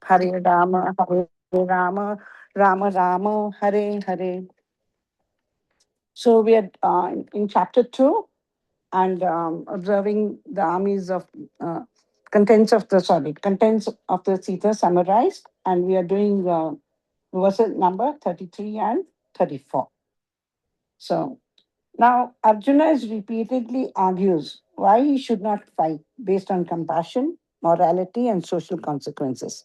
Hare Rama, Rama Rama, Hare Hare. So we are in chapter 2 and observing the armies of contents of the Sita summarized, and we are doing verses number 33 and 34. So now Arjuna is repeatedly argues why he should not fight based on compassion, morality, and social consequences.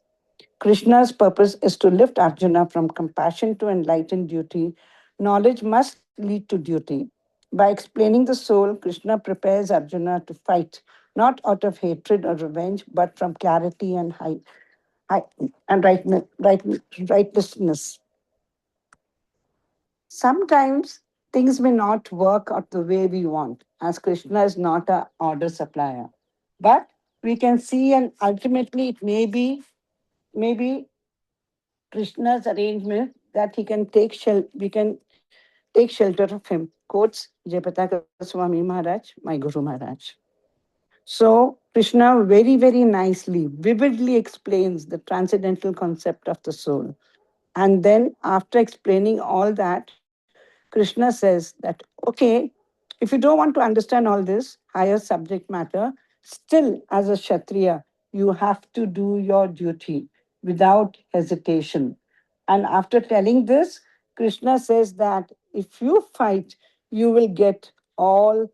Krishna's purpose is to lift Arjuna from compassion to enlightened duty. Knowledge must lead to duty. By explaining the soul, Krishna prepares Arjuna to fight, not out of hatred or revenge, but from clarity and high and righteousness. Sometimes things may not work out the way we want, as Krishna is not a order supplier. But we can see, and ultimately it maybe Krishna's arrangement that he can we can take shelter of him. Quotes Jayapataka Swami Maharaj, my Guru Maharaj. So Krishna very nicely, vividly explains the transcendental concept of the soul. And then after explaining all that, Krishna says that, okay, if you don't want to understand all this higher subject matter, still as a Kshatriya, you have to do your duty without hesitation. And after telling this, Krishna says that if you fight, you will get all,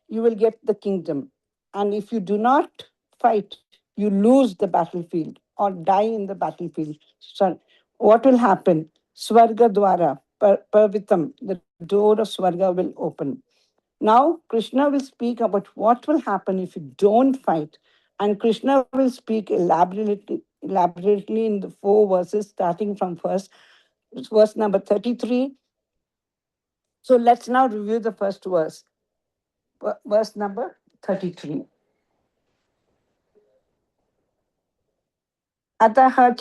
you will get the kingdom. And if you do not fight, you lose the battlefield or die in the battlefield. So, what will happen? Swarga Dwara, Parvitam, the door of Swarga will open. Now, Krishna will speak about what will happen if you don't fight. And Krishna will speak elaborately in the four verses, starting from verse number 33. So let's now review the first verse, verse number 33. अतः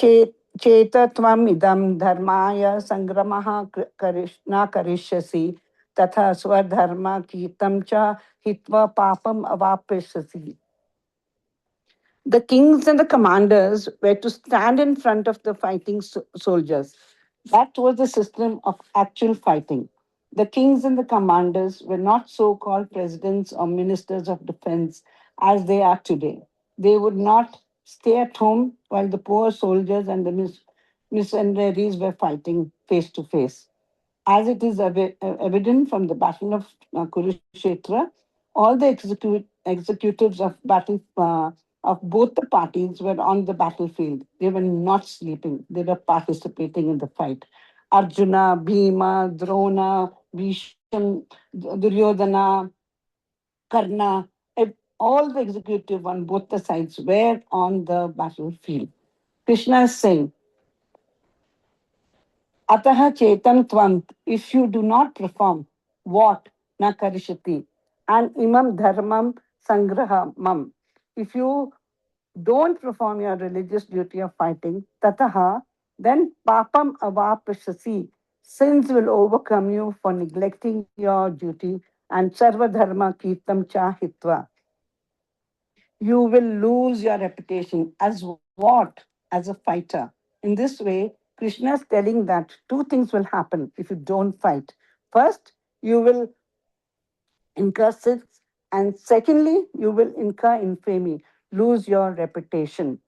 चेतत्वम् इदं धर्माय संग्रमः न करिष्यसि तथा स्वधर्म कीर्तं च हित्वा पापम् अवाप्स्यसि. The kings and the commanders were to stand in front of the fighting soldiers. That was the system of actual fighting. The kings and the commanders were not so called presidents or ministers of defense as they are today. They would not stay at home while the poor soldiers and the missionaries were fighting face to face. As it is evident from the Battle of Kurukshetra, all the executives of battle of both the parties were on the battlefield. They were not sleeping. They were participating in the fight. Arjuna, Bhima, Drona, Bhisham, Duryodhana, Karna, all the executive on both the sides were on the battlefield. Krishna is saying, Ataha chetam tvam, if you do not perform, what? Na karishati. And imam dharmam sangrahamam. If you don't perform your religious duty of fighting, tataha, then papam avapashasi. Sins will overcome you for neglecting your duty, and sarva dharma kirtam chahitva. You will lose your reputation as what? As a fighter. In this way, Krishna is telling that two things will happen if you don't fight. First, you will incur sins, and secondly, you will incur infamy, lose your reputation.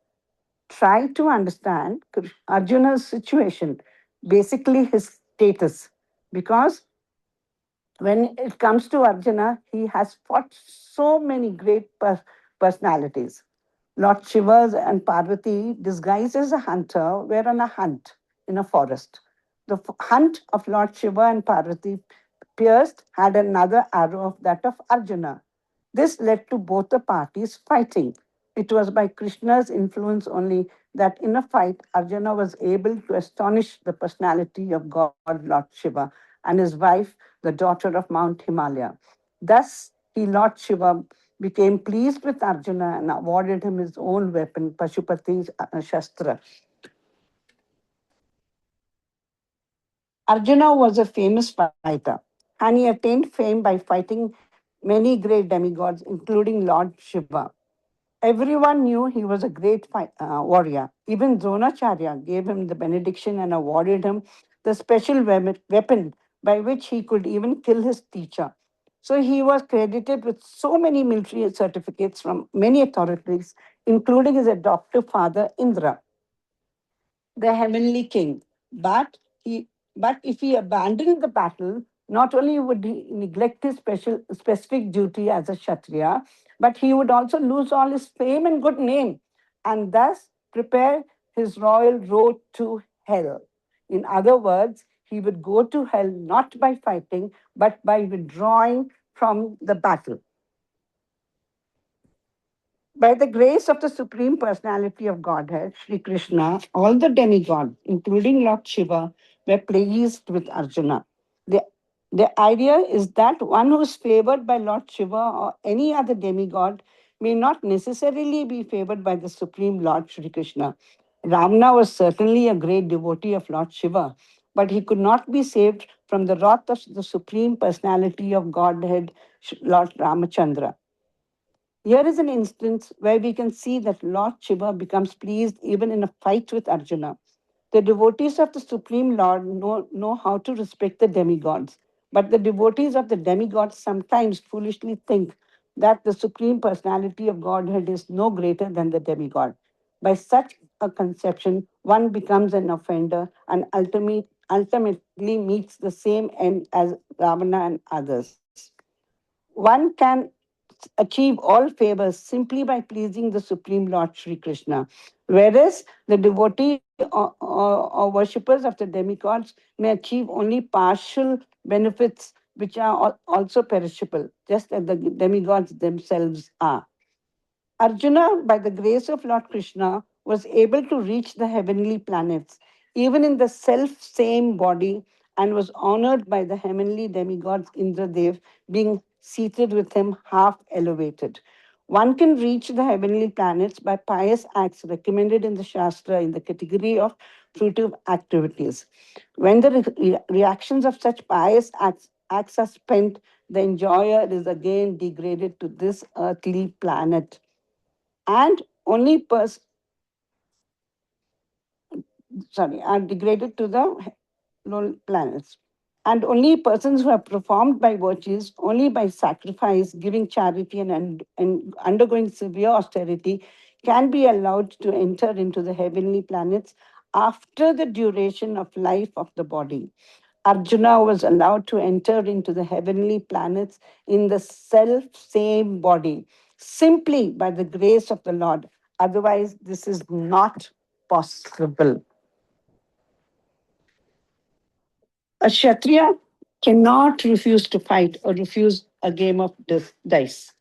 Try to understand Arjuna's situation, basically his status, because when it comes to Arjuna, he has fought so many great personalities. Lord Shiva and Parvati, disguised as a hunter, were on a hunt in a forest. The hunt of Lord Shiva and Parvati pierced had another arrow of that of Arjuna. This led to both the parties fighting. It was by Krishna's influence only that in a fight, Arjuna was able to astonish the personality of God, Lord Shiva, and his wife, the daughter of Mount Himalaya. Thus, Lord Shiva, became pleased with Arjuna and awarded him his own weapon, Pashupati's Shastra. Arjuna was a famous fighter, and he attained fame by fighting many great demigods, including Lord Shiva. Everyone knew he was a great warrior. Even Dronacharya gave him the benediction and awarded him the special weapon by which he could even kill his teacher. So he was credited with so many military certificates from many authorities, including his adoptive father Indra, the heavenly king. But he but if he abandoned the battle, not only would he neglect his specific duty as a Kshatriya, but he would also lose all his fame and good name, and thus prepare his royal road to hell. In other words, he would go to hell not by fighting, but by withdrawing from the battle. By the grace of the Supreme Personality of Godhead, Sri Krishna, all the demigods, including Lord Shiva, were pleased with Arjuna. The, the idea is that one who is favored by Lord Shiva or any other demigod may not necessarily be favored by the Supreme Lord Sri Krishna. Ravana was certainly a great devotee of Lord Shiva, but he could not be saved from the wrath of the Supreme Personality of Godhead, Lord Ramachandra. Here is an instance where we can see that Lord Shiva becomes pleased even in a fight with Arjuna. The devotees of the Supreme Lord know how to respect the demigods, but the devotees of the demigods sometimes foolishly think that the Supreme Personality of Godhead is no greater than the demigod. By such a conception, one becomes an offender and ultimately meets the same end as Ravana and others. One can achieve all favors simply by pleasing the Supreme Lord Sri Krishna. Whereas the devotee or worshippers of the demigods may achieve only partial benefits which are also perishable, just as the demigods themselves are. Arjuna, by the grace of Lord Krishna, was able to reach the heavenly planets, even in the self same body, and was honored by the heavenly demigods Indradev, being seated with him half elevated. One can reach the heavenly planets by pious acts recommended in the Shastra in the category of fruitive activities. When the reactions of such pious acts are spent, the enjoyer is again degraded to this earthly planet and only are degraded to the low planets. And only persons who have performed by virtues, only by sacrifice, giving charity, and undergoing severe austerity, can be allowed to enter into the heavenly planets after the duration of life of the body. Arjuna was allowed to enter into the heavenly planets in the self same body, simply by the grace of the Lord. Otherwise, this is not possible. A Kshatriya cannot refuse to fight or refuse a game of dice.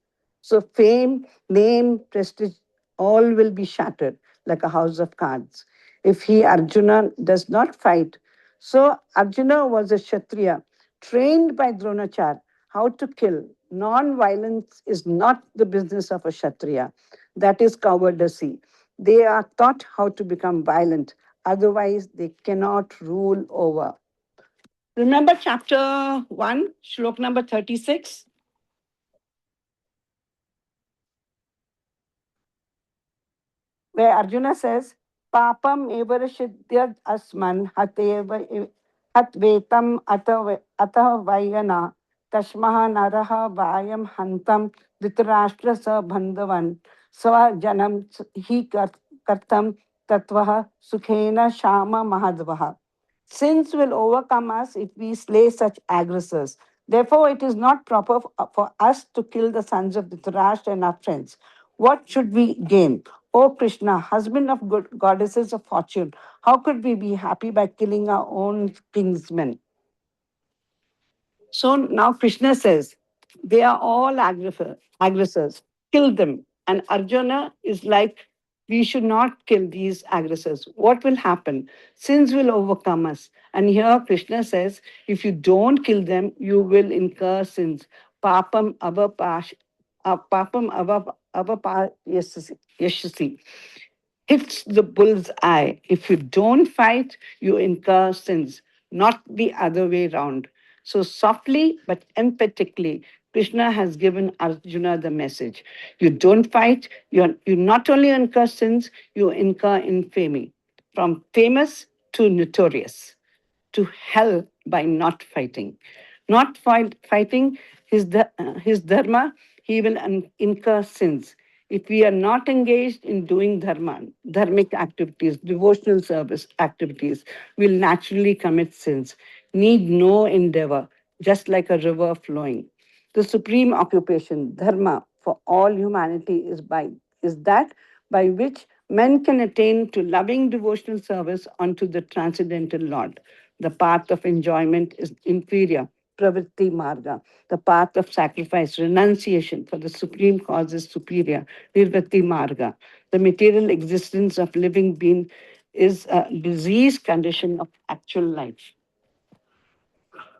So, fame, name, prestige, all will be shattered like a house of cards. If he, Arjuna, does not fight, so Arjuna was a Kshatriya trained by Dronachar how to kill. Non violence is not the business of a Kshatriya, that is cowardice. They are taught how to become violent, otherwise, they cannot rule over. Remember chapter 1, shlok number 36, where Arjuna says, Papam evarashidyad asman hatvetam atah vayana tashmaha naraha vayam hantam dhritarashtra sa bandhavan sva janam hi kartam tatvaha sukhena shama mahadvaha. Sins will overcome us if we slay such aggressors. Therefore, it is not proper for us to kill the sons of Dhritarashtra and our friends. What should we gain? O Krishna, husband of good goddesses of fortune, how could we be happy by killing our own kinsmen? So now Krishna says, they are all aggressors. Kill them. And Arjuna is like, we should not kill these aggressors. What will happen? Sins will overcome us. And here Krishna says, if you don't kill them, you will incur sins. Papam avapash, papam yashasi hits the bull's eye. If you don't fight, you incur sins, not the other way round. So, softly but emphatically, Krishna has given Arjuna the message. You don't fight, you not only incur sins, you incur infamy. From famous to notorious, to hell by not fighting. Not fighting his dharma, he will incur sins. If we are not engaged in doing dharma, dharmic activities, devotional service activities, we'll naturally commit sins. Need no endeavor, just like a river flowing. The supreme occupation, dharma, for all humanity is that by which men can attain to loving devotional service unto the transcendental Lord. The path of enjoyment is inferior, pravritti marga. The path of sacrifice, renunciation for the supreme cause is superior, nirvati marga. The material existence of living being is a diseased condition of actual life.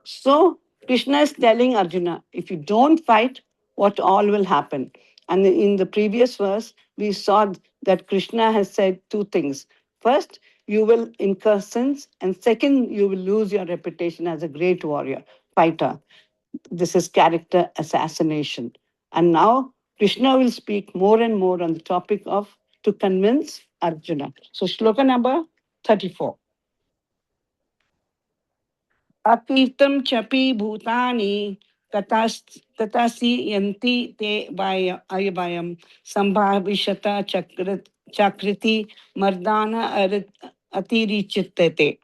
So Krishna is telling Arjuna, if you don't fight, what all will happen? And in the previous verse, we saw that Krishna has said two things. First, you will incur sins, and second, you will lose your reputation as a great warrior, fighter. This is character assassination. And now Krishna will speak more and more on the topic of to convince Arjuna. So, shloka number 34. अकीर्तं चपि भूतानि तथासि यन्ति ते वाय अयवयं सम्भाविशत चकृति Mardan अतिरिचितते.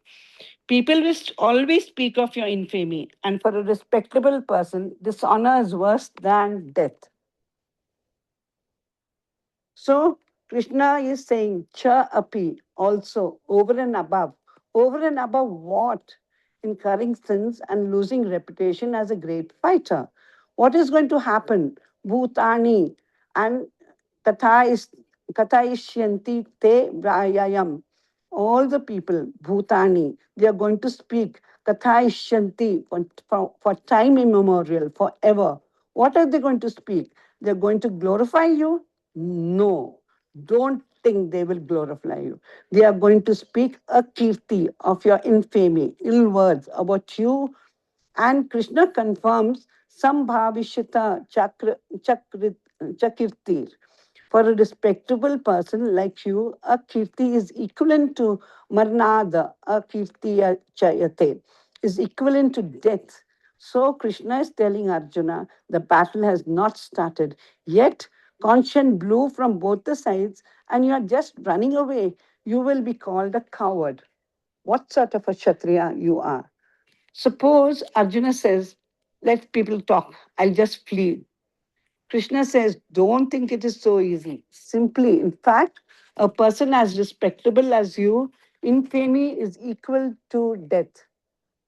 People will always speak of your infamy, and for a respectable person, dishonor is worse than death. So Krishna is saying, cha api, also over and above what? Incurring sins and losing reputation as a great fighter. What is going to happen? Bhutani and Katha is Kathaishyanti te Vrayayam. All the people, Bhutani, they are going to speak Kathaishyanti for time immemorial, forever. What are they going to speak? They're going to glorify you? No. Don't think they will glorify you. They are going to speak a kirti of your infamy, ill words about you. And Krishna confirms Sambhavishita Chakirtir. For a respectable person like you, a kirti is equivalent to marnada, a kirti chayate, is equivalent to death. So Krishna is telling Arjuna, the battle has not started. Yet, conscience blew from both the sides, and you are just running away. You will be called a coward. What sort of a Kshatriya you are? Suppose Arjuna says, let people talk, I'll just flee. Krishna says, don't think it is so easy. Simply, in fact, a person as respectable as you, infamy is equal to death.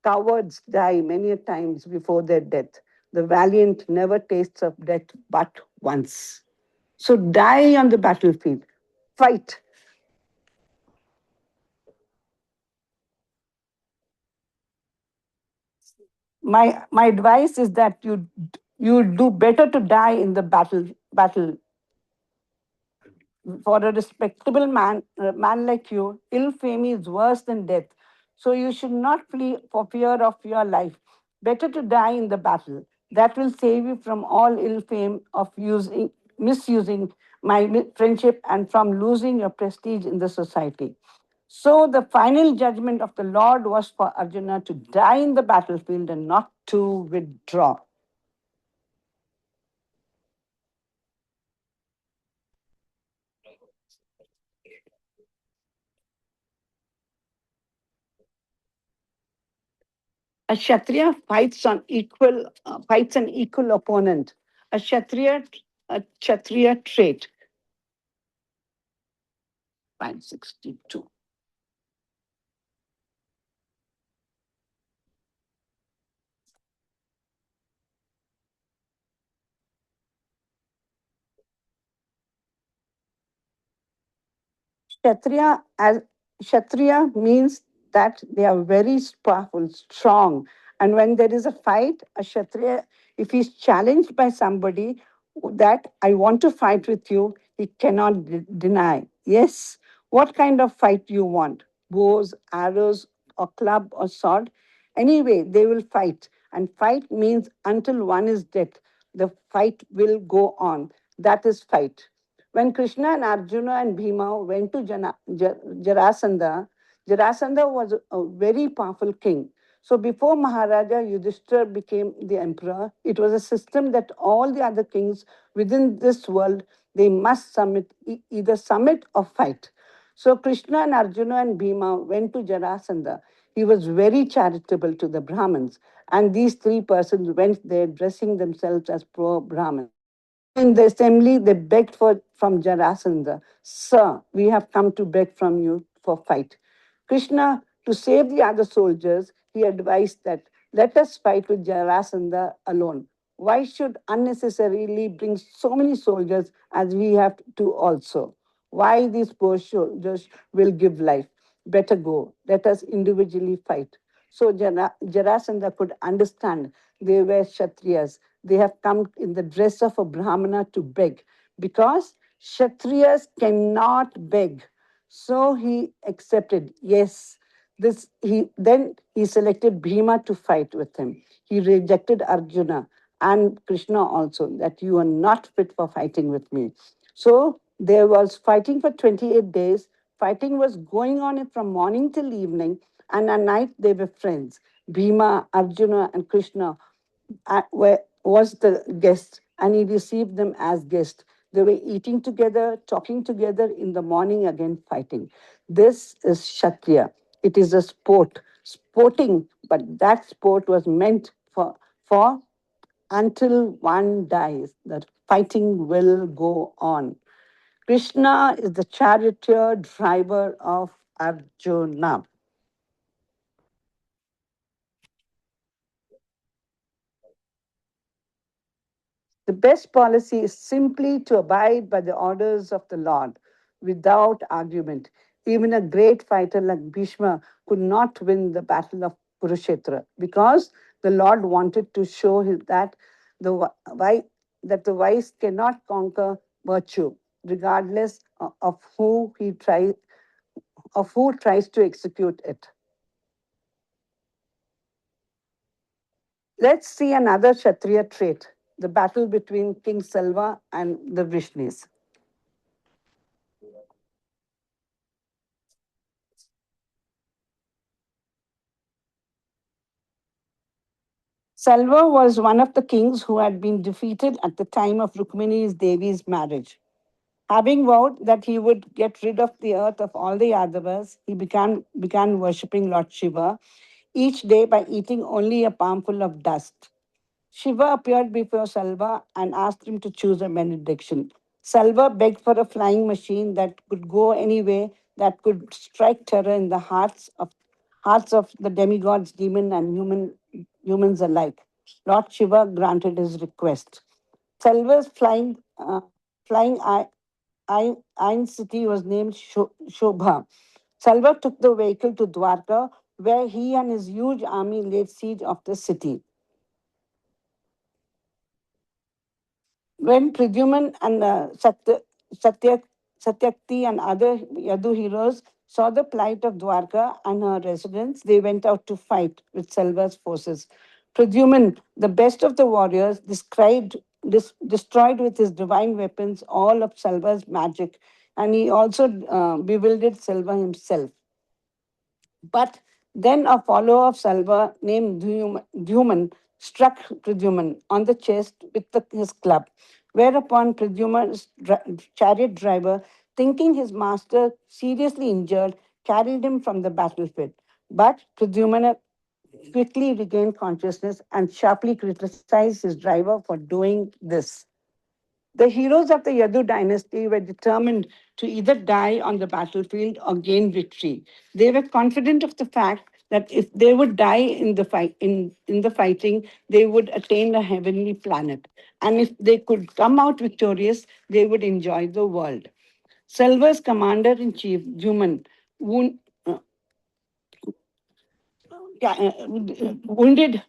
Cowards die many a times before their death. The valiant never tastes of death but once. So die on the battlefield. Fight. My advice is that you do better to die in the battle. For a respectable man like you, ill fame is worse than death. So you should not flee for fear of your life. Better to die in the battle. That will save you from all ill fame of misusing my friendship and from losing your prestige in the society. So the final judgment of the Lord was for Arjuna to die in the battlefield and not to withdraw. A Kshatriya fights an equal opponent. A Kshatriya trait. 562. Kshatriya as Kshatriya means that they are very powerful, strong. And when there is a fight, a Kshatriya, if he's challenged by somebody that I want to fight with you, he cannot deny. Yes, what kind of fight you want? Bows, arrows, or club or sword? Anyway, they will fight. And fight means until one is dead. the fight will go on. That is fight. When Krishna and Arjuna and Bhima went to Jarasandha, Jarasandha was a very powerful king. So before Maharaja Yudhishthira became the emperor, it was a system that all the other kings within this world, they must submit, either submit or fight. So Krishna and Arjuna and Bhima went to Jarasandha. He was very charitable to the Brahmins. And these three persons went there dressing themselves as poor Brahmins. So in the assembly, they begged from Jarasandha, Sir, we have come to beg from you for fight. Krishna, to save the other soldiers, he advised that let us fight with Jarasandha alone. Why should unnecessarily bring so many soldiers as we have to also? Why these poor soldiers will give life? Better go. Let us individually fight. So Jarasandha could understand they were Kshatriyas. They have come in the dress of a Brahmana to beg because Kshatriyas cannot beg. So he accepted, yes. He selected Bhima to fight with him. He rejected Arjuna and Krishna also, that you are not fit for fighting with me. So there was fighting for 28 days. Fighting was going on from morning till evening, and at night they were friends. Bhima, Arjuna, and Krishna was the guest, and he received them as guests. They were eating together, talking together, in the morning again fighting. This is Kshatriya. It is a sport, sporting, but that sport was meant for until one dies. That fighting will go on. Krishna is the charioteer driver of Arjuna. The best policy is simply to abide by the orders of the Lord without argument. Even a great fighter like Bhishma could not win the battle of Kurukshetra because the Lord wanted to show that the why that the wise cannot conquer virtue, regardless of who tries to execute it. Let's see another Kshatriya trait, the battle between King Salva and the Vrishnis. Salva was one of the kings who had been defeated at the time of Rukmini's Devi's marriage. Having vowed that he would get rid of the earth of all the Yadavas, he began worshipping Lord Shiva each day by eating only a palmful of dust. Shiva appeared before Salva and asked him to choose a benediction. Salva begged for a flying machine that could go anywhere, that could strike terror in the hearts of the demigods, demon, and humans alike. Lord Shiva granted his request. Salva's flying iron city was named Shobha. Salva took the vehicle to Dwarka, where he and his huge army laid siege of the city. When Pradyuman and Satyakti and other Yadu heroes saw the plight of Dwarka and her residents, they went out to fight with Selva's forces. Pradyuman, the best of the warriors, destroyed with his divine weapons all of Selva's magic, and he also bewildered Selva himself. But then a follower of Salva named Dhuman struck Pradyuman on the chest with his club, whereupon Pradyuman's chariot driver, thinking his master seriously injured, carried him from the battlefield. But Pradyumana quickly regained consciousness and sharply criticized his driver for doing this. The heroes of the Yadu dynasty were determined to either die on the battlefield or gain victory. They were confident of the fact that if they would die in the fighting, they would attain a heavenly planet. And if they could come out victorious, they would enjoy the world. Selva's commander-in-chief, Juman, wound, wounded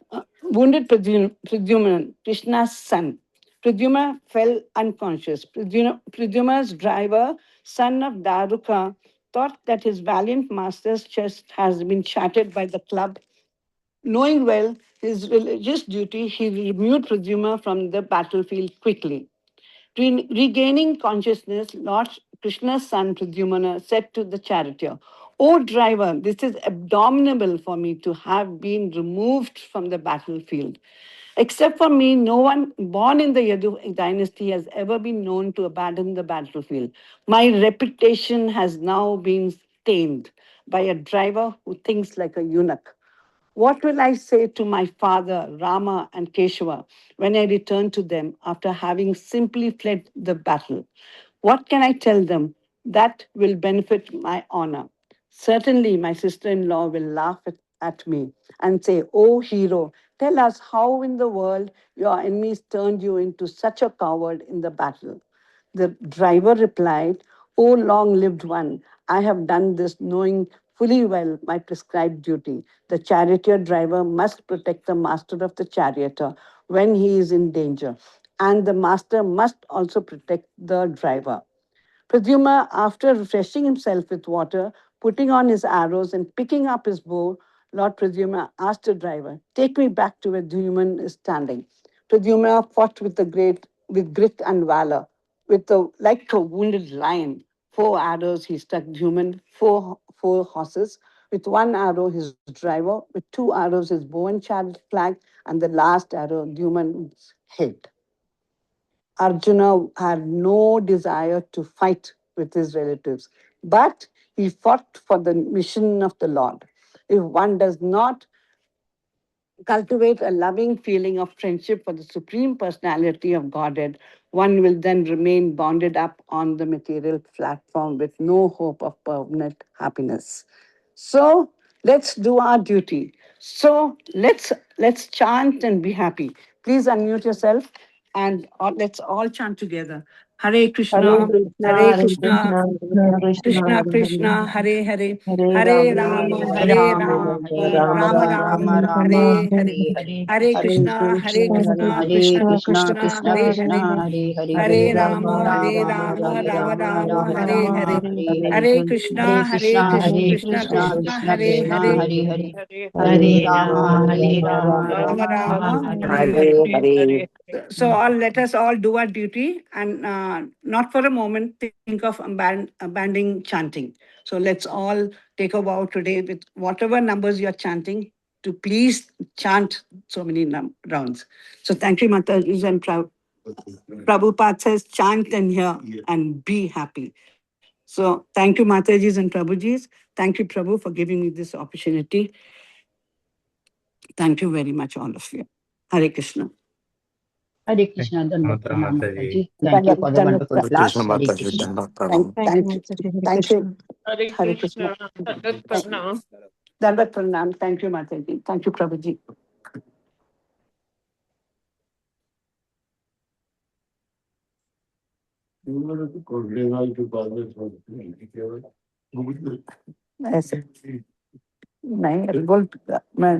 Pradyumna, Krishna's son. Pradyumna fell unconscious. Pradyumna's driver, son of Daruka, thought that his valiant master's chest has been shattered by the club Knowing well his religious duty, he removed Pradyumna from the battlefield quickly. Regaining consciousness, Lord Krishna's son Pradyumna said to the charioteer, "O driver, this is abominable for me to have been removed from the battlefield. Except for me, no one born in the Yadu dynasty has ever been known to abandon the battlefield. My reputation has now been stained by a driver who thinks like a eunuch. What will I say to my father, Rama and Keshava, when I return to them after having simply fled the battle? What can I tell them that will benefit my honor? Certainly, my sister in law will laugh at me and say, "Oh, hero, tell us how in the world your enemies turned you into such a coward in the battle." The driver replied, "O long lived one, I have done this knowing fully well my prescribed duty. The charioteer driver must protect the master of the charioteer when he is in danger, and the master must also protect the driver." Pradyumna, after refreshing himself with water, putting on his arrows, and picking up his bow, Lord Pradyumna asked the driver, "Take me back to where Dhuman is standing." Pradyumna fought with grit and valor. Like a wounded lion, 4 arrows he struck Dhuman, four horses. With 1 arrow, his driver. With 2 arrows, his bow and chariot flag. And the last arrow, Dhuman's head. Arjuna had no desire to fight with his relatives, but he fought for the mission of the Lord. If one does not cultivate a loving feeling of friendship for the Supreme Personality of Godhead, one will then remain bonded up on the material platform with no hope of permanent happiness. So let's do our duty. So let's chant and be happy. Please unmute yourself and let's all chant together. Hare Krishna, Hare Hare Krishna, Krishna, Krishna Krishna, Krishna Hare Hare, Krishna, Hare Hare, Hare Hare Rama, Rama, Hare Hare Rama, Rama, Rama Rama Rama, Rama, Hare Hare Hare, Hare, Hare Hare Krishna, Hare Krishna, Krishna, Hare Krishna Krishna, Krishna, Krishna Hare Krishna, Hare, Hare Hare, Hare Hare Rama, Rama, Hare Hare Rama, Rama Rama, Rama, Rama Hare Rama, Hare, Hare Hare, Hare Hare Krishna, Hare Krishna, Krishna, Hare Krishna Krishna, Krishna, Krishna Hare Krishna, Hare, Hare Hare, Hare Hare Rama, Rama, Hare Hare Rama, Rama, Rama Rama Rama, Rama, Hare Hare Hare. Hare. So all let us all do our duty and not for a moment think of abandoning chanting. So let's all take a vow today with whatever numbers you're chanting to please chant so many rounds. So thank you, Mataji and Prabhupada says chant and hear and be happy. So thank you, Matajis and Prabhujis. Thank you, Prabhu, for giving me this opportunity. Thank you very much, all of you. Hare Krishna. Hare Krishna, Dandavat Mata Pranam Mataji. Mataji. Thank you for the wonderful Krishna class. Hare Mataji Krishna. Dhamma Thank Thank you, you. Mataji. Hare Thank you. Krishna. Hare Krishna. Dandavat Pranam. Thank you, Mataji. Thank you, Prabhuji. ऐसे नहीं बोल मैं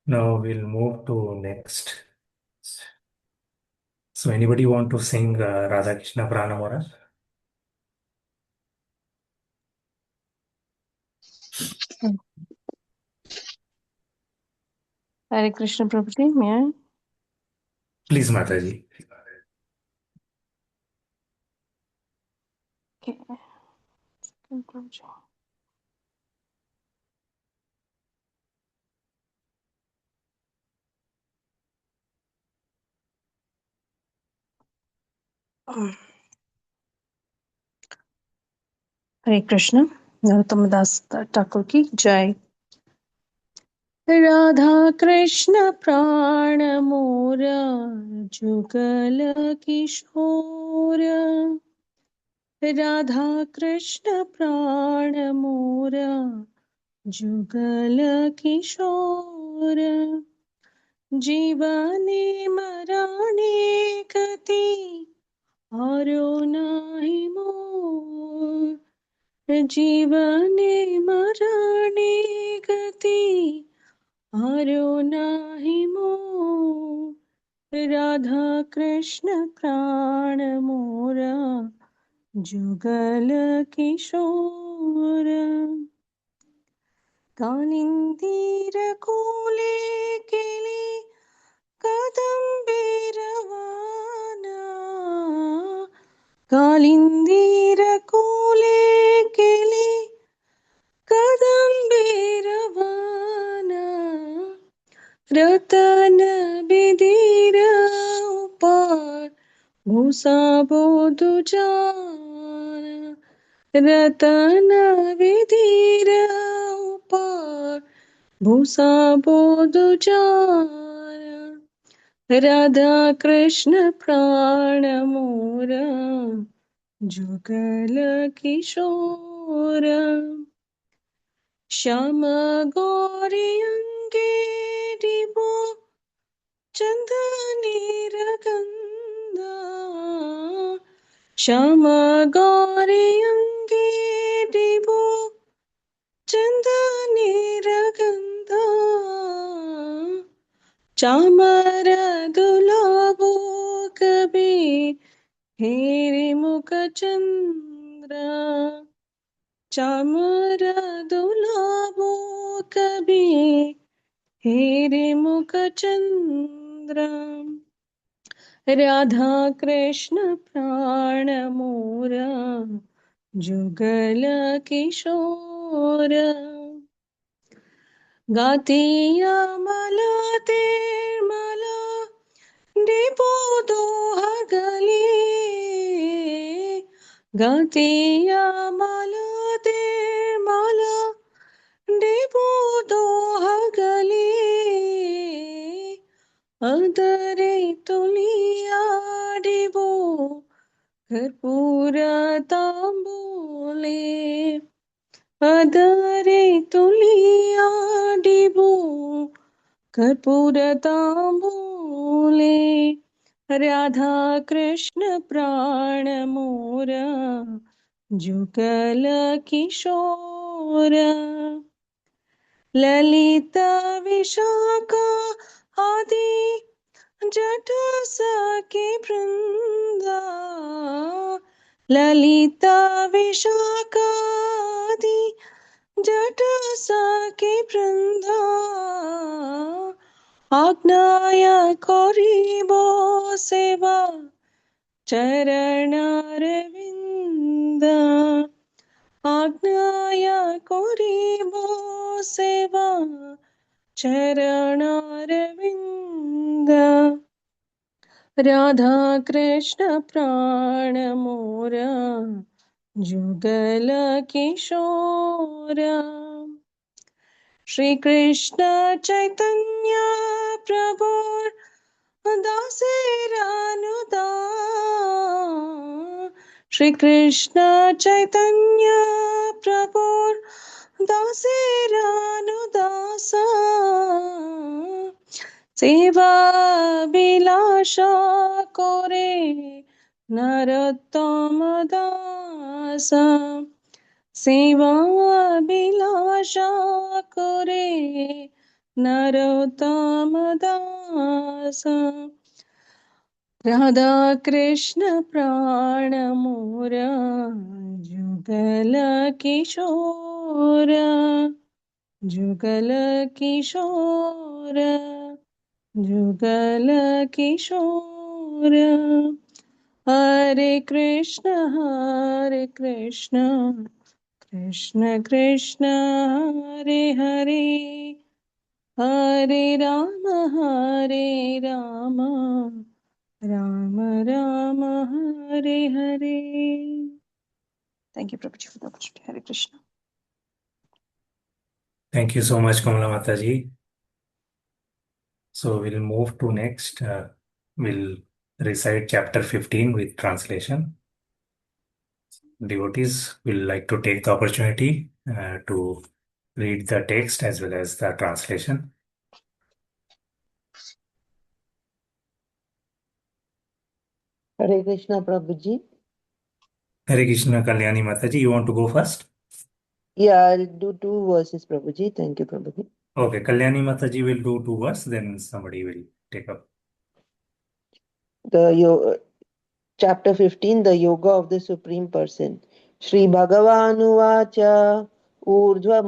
Now we'll move to next. So anybody want to sing Radha Krishna Pranamara? Hare Krishna, Prabhuji, may I? Please, Mataji. Okay. Prabhuji. Hare Krishna, Narottama Das Thakur ki Jai. Radha Krishna प्राण मोरा जुगल किशोर राधा कृष्ण प्राण मोरा जुगल किशोर जीवने मराणे गति और नाही मोर जीवने मराणे गति और नाही मोर राधा कृष्ण प्राण मोरा जुगल किशोर कालिंदीर कोले केली कदंबे रवाना कालिंदीर कोले केली कदंबे रवाना रतन बिधीर उपार भूसा बोधु जाना रतन विधीर उपार भूसा बोधु जाना राधा कृष्ण प्राण मोर जुगल किशोर श्याम गौरी अंगे डिबो चंदनीर गंगा श्याम गौरी अंगे डिबो चंदनीर गंगा चामर दुलाबो कबी हेरि मुख चंद्र चामर दुलाबो कबी हेरि मुख चंद्र राधा कृष्ण प्राण मोर जुगल किशोर गातिया मलाते मला डिपो दोहा गले गातिया मलाते माला डिपो दोहा गले अदरे तुलिया डिबो कर्पूर तांबूले अदरे तुलिया डिबो कर्पूर तांबूले राधा कृष्ण प्राण मोर जुगल किशोर ललिता विशाखा आदि जट सखी वृंदा ललिता विशाखा आदि जट सखी वृंदा आज्ञाय करिब सेवा चरणारविंद आज्ञाय करिब सेवा चरणारविंद राधा कृष्ण प्राण मोर जुगल किशोर श्री कृष्ण चैतन्य प्रभु दासेरानुदास श्री कृष्ण चैतन्य प्रभु दासेरानुदास सेवा विलासा करे नरोत्तम दास सेवा विलासा करे नरोत्तम दास राधा कृष्ण प्राण मोर जुगल किशोर जुगल किशोर जुगल किशोर हरे Krishna Krishna Krishna Hare Hare Hare Ram Ram Ram Hare Hare Thank you, Prabhuji, for the opportunity. Hare Krishna. Thank you so much, Kamala Mataji. So we'll move to next. We'll recite chapter 15 with translation. Devotees will like to take the opportunity to read the text as well as the translation. Hare Krishna, Prabhuji. Hare Krishna, Kalyani Mataji, you want to go first? Yeah, I'll do 2 verses, Prabhuji. Thank you, Prabhuji. Okay, Kalyani Mataji will do 2 verses, then somebody will take up. The Chapter 15, The Yoga of the Supreme Person. Shri Bhagavanuvacha Urdhva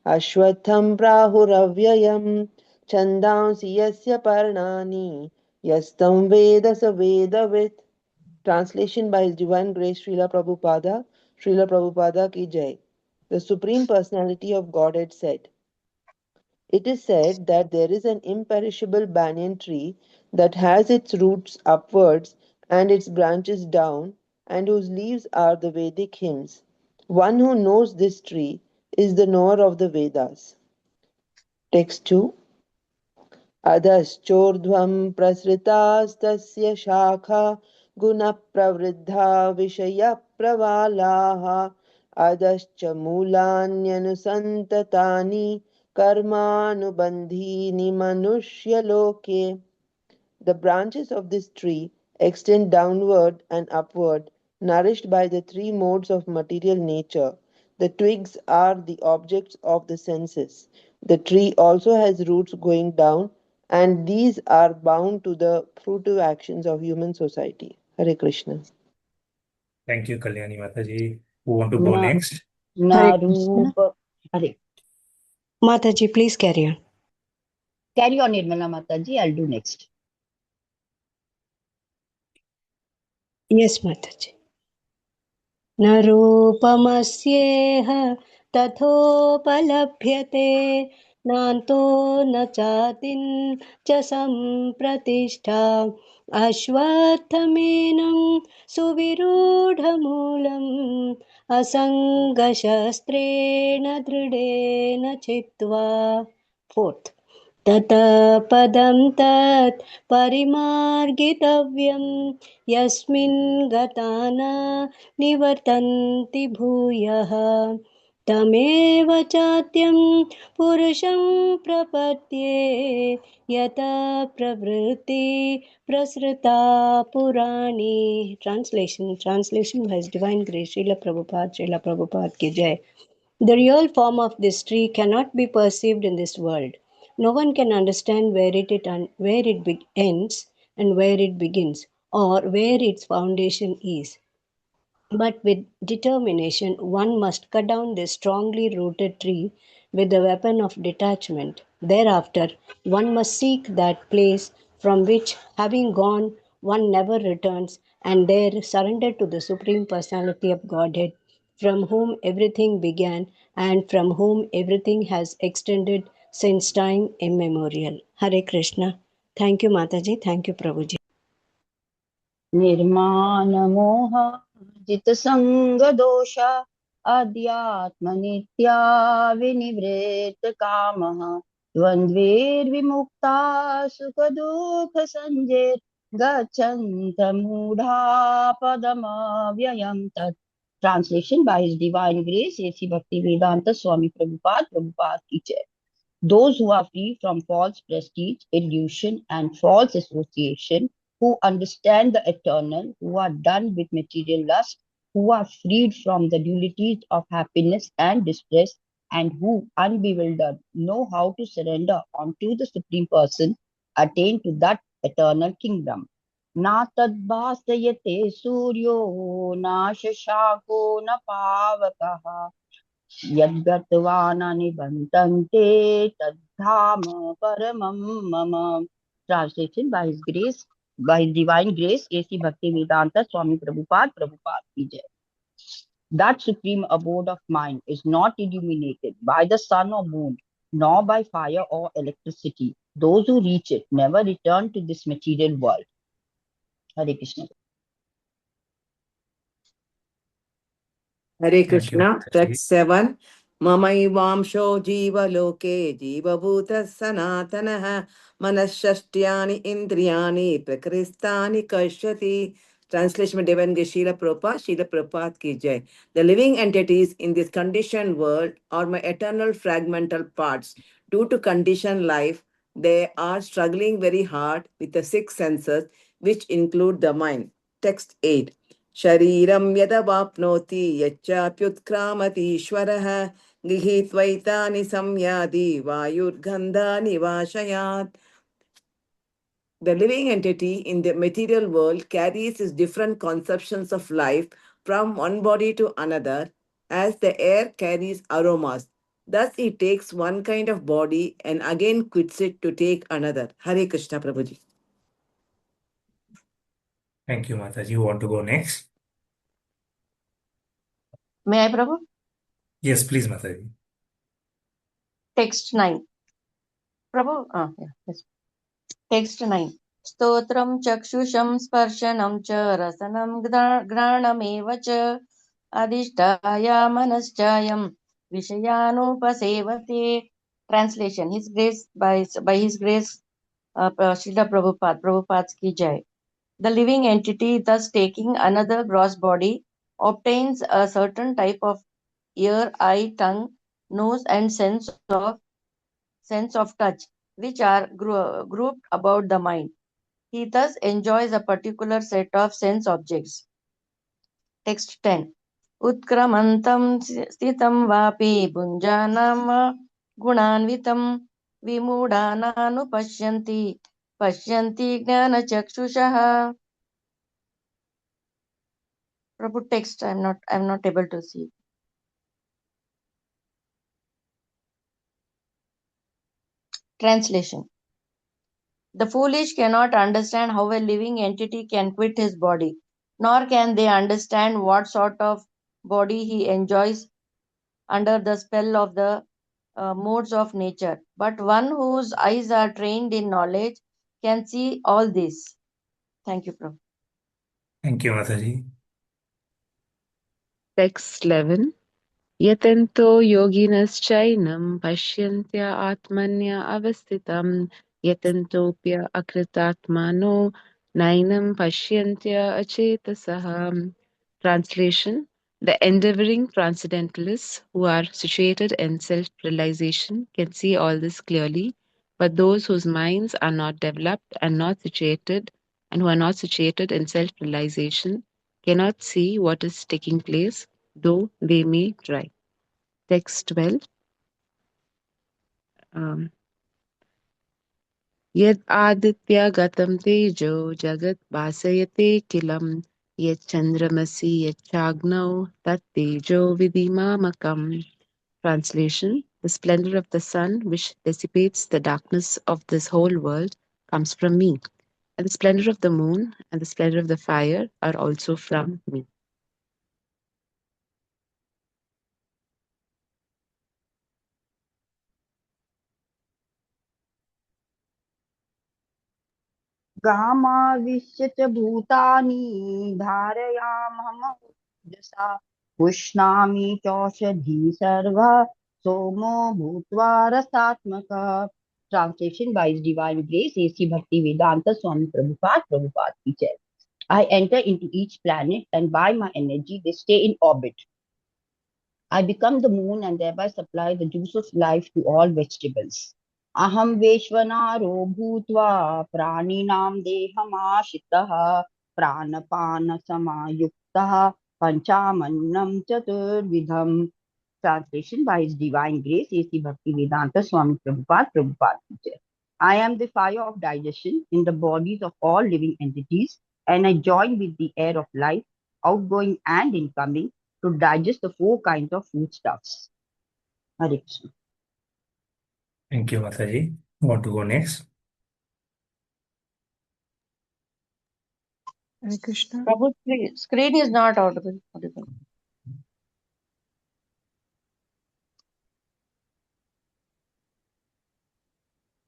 Ashwatham Prahuravyayam Chandansi Yasya Parnani Yastam Veda Savedavit. Translation by His Divine Grace Srila Prabhupada. Srila Prabhupada ki Jai. The Supreme Personality of Godhead said, it is said that there is an imperishable banyan tree that has its roots upwards and its branches down, and whose leaves are the Vedic hymns. One who knows this tree is the knower of the Vedas. Text 2. अधश्चोर्ध्वं प्रसृतास्तस्य शाखा गुणप्रवृद्धा विषयप्रवालाः अधश्च मूलान्यनुसन्ततानि कर्मानुबन्धीनि मनुष्यलोके. The branches of this tree extend downward and upward, nourished by the three modes of material nature. The twigs are the objects of the senses. The tree also has roots going down, and these are bound to the fruitive actions of human society. Hare Krishna. Thank you, Kalyani Mataji. Who want to go Na next? Hare Krishna. Narupa. Hare. Mataji, please carry on. Carry on, Nirmala Mataji. I'll do next. Yes, Mataji. न रूपमस्येह तथोपलभ्यते नान्तो न चातिं च सम्प्रतिष्ठा अश्वत्थमेनं सुविरूढमूलम् असङ्गशस्त्रेण दृढेन चित्वा. Fourth. ततः पदं तत् परिमार्गितव्यं यस्मिन् गता न निवर्तन्ति भूयः तमेव चात्यं पुरुषं प्रपद्ये यतः प्रवृत्ति प्रसृता पुराणी. Translation by His Divine Grace Srila Prabhupada ki Jai. The real form of this tree cannot be perceived in this world. No one can understand where it ends and where it begins, or where its foundation is. But with determination, one must cut down this strongly rooted tree with the weapon of detachment. Thereafter, one must seek that place from which, having gone, one never returns, and there surrender to the Supreme Personality of Godhead, from whom everything began and from whom everything has extended since time immemorial. Hare Krishna. Thank you, Mataji. Thank you, Prabhuji. निर्मानमोह जितसङ्गदोष अध्यात्मनित्या विनिवृत्तकामः द्वन्द्वैर्विमुक्ता सुखदुःखसञ्जैर्गच्छन्तमूढा पदमव्ययं तत्. Translation by His Divine Grace A.C. Bhaktivedanta Swami Prabhupada ki Jai. Those who are free from false prestige, illusion, and false association, who understand the eternal, who are done with material lust, who are freed from the dualities of happiness and distress, and who, unbewildered, know how to surrender unto the Supreme Person, attain to that eternal kingdom. Na tadbhasayate suryo na shashako na pavakaha यद्गत्वा निबन्धन्ते तद्धाम परमं मम. Translation by His Grace, by His Divine Grace, A.C. Bhaktivedanta Swami Prabhupada ki Jai. That supreme abode of mind is not illuminated by the sun or moon, nor by fire or electricity. Those who reach it never return to this material world. Hare Krishna. Hare Thank you, Krishna. Mataji. Text 7. ममैवांशो जीवलोके जीवभूतः सनातनः मनःषष्ट्यानि इन्द्रियाणि प्रकृतिस्थानि कर्षति. Translation by Divine Grace Srila Prabhupada ki Jai. The living entities in this conditioned world are my eternal fragmental parts. Due to conditioned life, they are struggling very hard with the six senses, which include the mind. Text 8. शरीरं यदवाप्नोति यच्चाप्युत्क्रामतीश्वरः गृहीत्वैतानि संयाति वायुर्गन्धानि वाशयात्. The living entity in the material world carries his different conceptions of life from one body to another, as the air carries aromas. Thus, he takes one kind of body and again quits it to take another. Hare Krishna, Prabhuji. Thank you, Mataji. You want to go next? May I, Prabhu? Yes, please, Mataji. Text 9. Prabhu? Yes. Text 9. स्तोत्रं चक्षुषं स्पर्शनं च रसनं घ्राणमेव च अधिष्ठाय मनश्चायं विषयानुपसेवते. Translation. His grace by His grace, Srila Prabhupada's ki jai. The living entity, thus taking another gross body, obtains a certain type of ear, eye, tongue, nose, and sense of touch, which are grouped about the mind. He thus enjoys a particular set of sense objects. Text 10. Utkramantam sthitam vapi bhunjanam gunanvitam vimudhananu pashyanti gnana chakshushaha. Prabhu, text I'm not able to see. Translation. The foolish cannot understand how a living entity can quit his body, nor can they understand what sort of body he enjoys under the spell of the modes of nature. But one whose eyes are trained in knowledge can see all this. Thank you, Prabhu. Thank you, Mataji. Text 11. यतन्तो योगिनश्चैनं पश्यन्त्य आत्मन्य अवस्थितं यतन्तोऽप्य अकृतात्मानो नैनं पश्यन्त्य अचेतसः. Translation. The endeavoring transcendentalists who are situated in self-realization can see all this clearly, but those whose minds are not developed and not situated and who are not situated in self-realization cannot see what is taking place, though they may try. Text 12. यद् आदित्यगतं तेजो जगत् भासयते किलं यच्चन्द्रमसि यच्चाग्नौ तत्तेजो विधिमामकम्. Translation. The splendor of the sun, which dissipates the darkness of this whole world, comes from me, and the splendor of the moon and the splendor of the fire are also from me. गामाविश्य च भूतानि धारयामहमोजसा पुष्णामि चौषधी सर्वा सोमो भूत्वा रसात्मकः. Translation by His Divine Grace, A.C. Bhaktivedanta Swami Prabhupada ki jai. I enter into each planet and by my energy they stay in orbit. I become the moon and thereby supply the juice of life to all vegetables. Aham Veshwanaro Bhutva Praninam Dehamashitaha Pranapana Samayuktaha Panchamannam Chaturvidham. Translation by His Divine Grace, A.C. Bhaktivedanta Swami Prabhupada teacher. I am the fire of digestion in the bodies of all living entities, and I join with the air of life, outgoing and incoming, to digest the 4 kinds of foodstuffs. Hare Krishna. Thank you, Mataji. Want to go next? Hare Krishna. Prabhu, screen is not audible.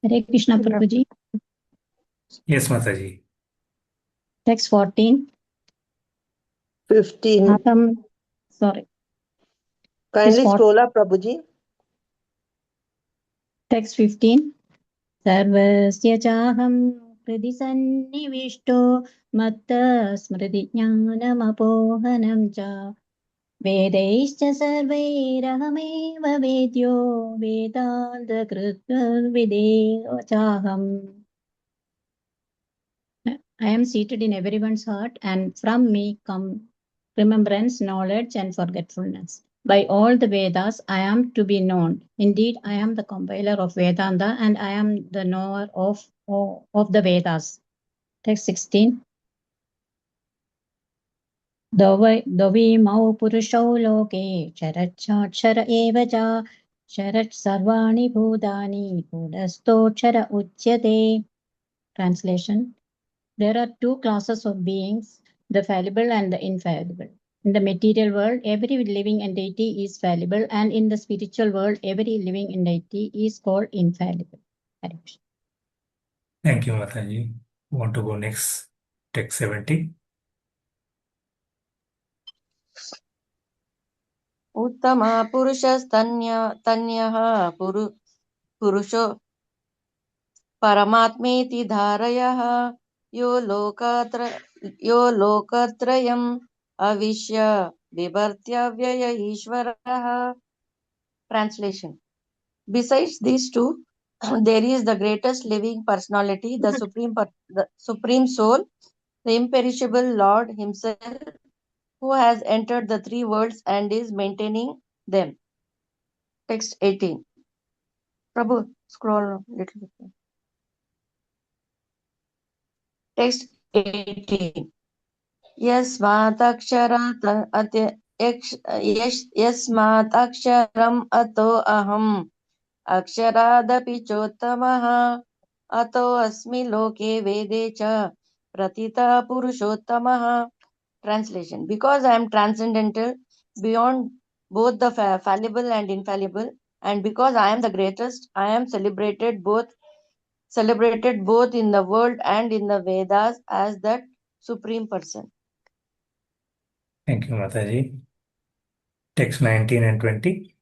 Hare Krishna, Prabhuji. Yes, Mataji. Text 14. 15. Sorry. Kindly Text scroll up, Prabhuji. Text 15. सर्वस्य चाहं हृदि सन्निविष्टो मत्तः स्मृतिज्ञानमपोहनं च वेदैश्च सर्वैरहमेव वेद्यो वेदान्तकृत्विदेव चाहम्. I am seated in everyone's heart, and from me come remembrance, knowledge, and forgetfulness. By all the Vedas, I am to be known. Indeed, I am the compiler of Vedanta, and I am the knower of the Vedas. Text 16. द्ववीमौ पुरुषौ लोके चरच्चाक्षर एव च चरत् सर्वाणि भूतानि कूटस्थोऽक्षर उच्यते. Translation. There are two classes of beings, the fallible and the infallible. In the material world, every living entity is fallible, and in the spiritual world, every living entity is called infallible. Hare Krishna. Thank you, Mataji. Want to go next? Text 70. उत्तमा पुरुषस्तन्यः पुरुषो परमात्मेति धारयः यो लोकत्रयम् अविश्य बिभर्त्य ईश्वरः. Translation. Besides these two, there is the greatest living personality, the supreme soul, the imperishable Lord himself, who has entered the three worlds and is maintaining them. Text 18. Prabhu, scroll a little bit. Text 18. यस्मात् अक्षरम् अतो अहम् अक्षरादपि चोत्तमः अतो अस्मि लोके वेदे च प्रतितः पुरुषोत्तमः. Translation. Because I am transcendental, beyond both the fallible and infallible, and because I am the greatest, I am celebrated both in the world and in the Vedas as that supreme person. Thank you, Mataji. Text 19 and 20.